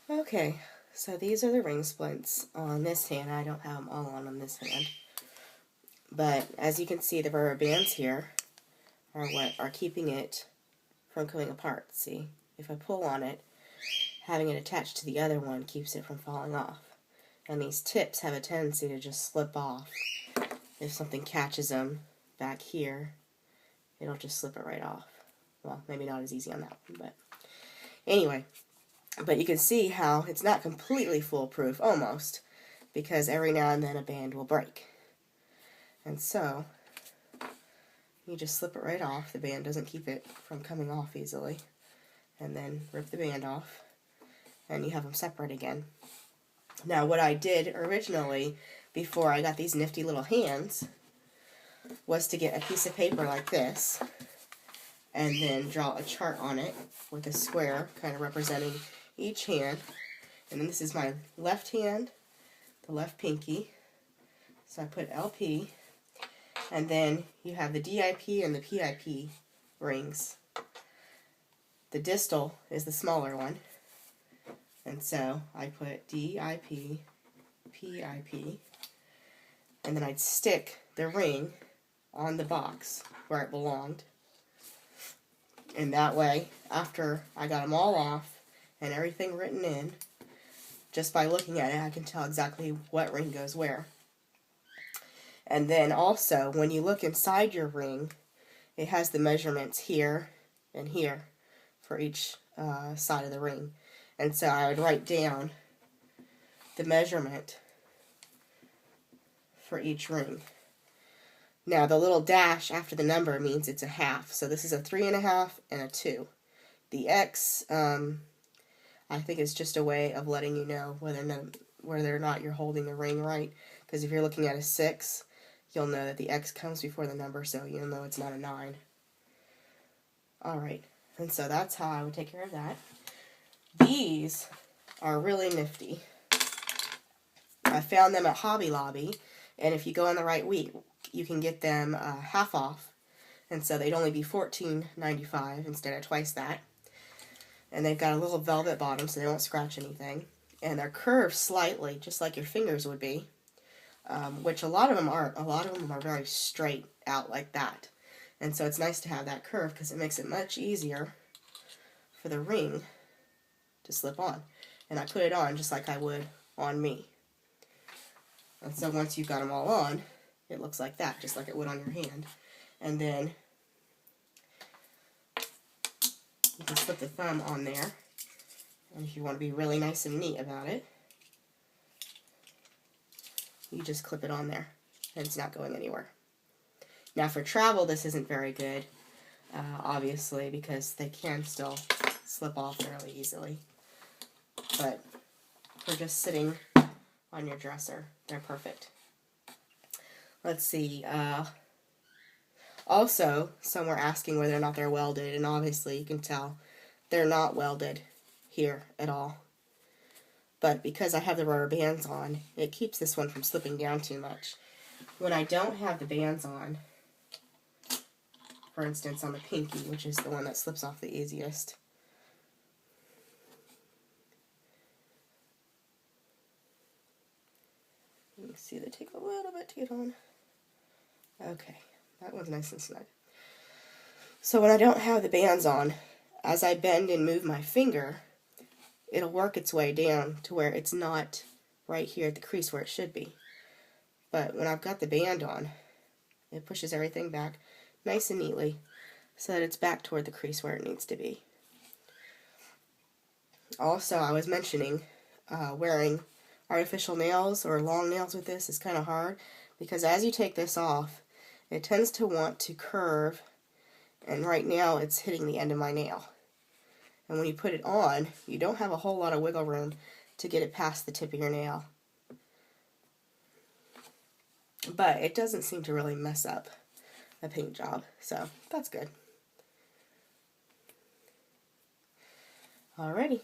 Okay, so these are the ring splints on this hand. I don't have them all on this hand. But as you can see, the rubber bands here are what are keeping it from coming apart. See, if I pull on it, having it attached to the other one keeps it from falling off. And these tips have a tendency to just slip off. If something catches them back here, it'll just slip it right off. Well, maybe not as easy on that one, but anyway. But you can see how it's not completely foolproof, almost, because every now and then a band will break. And so, you just slip it right off. The band doesn't keep it from coming off easily. And then rip the band off, and you have them separate again. Now, what I did originally, before I got these nifty little hands, was to get a piece of paper like this, and then draw a chart on it with a square, kind of representing each hand. And then this is my left hand, the left pinky. So I put LP, and then you have the DIP and the PIP rings. The distal is the smaller one, and so I put DIP, PIP, and then I'd stick the ring on the box where it belonged. And that way, after I got them all off and everything written in, just by looking at it, I can tell exactly what ring goes where. And then also, when you look inside your ring, it has the measurements here and here for each side of the ring. And so I would write down the measurement for each ring. Now, the little dash after the number means it's a half. So this is a 3.5 and a 2. The X, I think, is just a way of letting you know whether or not you're holding the ring right. Because if you're looking at a 6, you'll know that the X comes before the number, so you'll know it's not a 9. Alright, and so that's how I would take care of that. These are really nifty. I found them at Hobby Lobby, and if you go on the right week, you can get them half off, and so they'd only be $14.95 instead of twice that. And they've got a little velvet bottom, so they won't scratch anything. And they're curved slightly, just like your fingers would be, which a lot of them aren't. A lot of them are very straight out like that. And so it's nice to have that curve because it makes it much easier for the ring to slip on. And I put it on just like I would on me. And so once you've got them all on, it looks like that, just like it would on your hand. And then you can slip the thumb on there. And if you want to be really nice and neat about it, you just clip it on there. And it's not going anywhere. Now for travel, this isn't very good, obviously, because they can still slip off fairly easily. But for just sitting on your dresser, they're perfect. Let's see. Also, some were asking whether or not they're welded, and obviously you can tell they're not welded here at all. But because I have the rubber bands on, it keeps this one from slipping down too much. When I don't have the bands on, for instance on the pinky, which is the one that slips off the easiest, you see they take a little bit to get on. Okay, that one's nice and snug. So when I don't have the bands on, as I bend and move my finger, it'll work its way down to where it's not right here at the crease where it should be. But when I've got the band on, it pushes everything back nice and neatly so that it's back toward the crease where it needs to be. Also, I was mentioning wearing artificial nails or long nails with this is kind of hard because as you take this off, it tends to want to curve, and right now it's hitting the end of my nail. And when you put it on, you don't have a whole lot of wiggle room to get it past the tip of your nail. But it doesn't seem to really mess up a paint job, so that's good. Alrighty.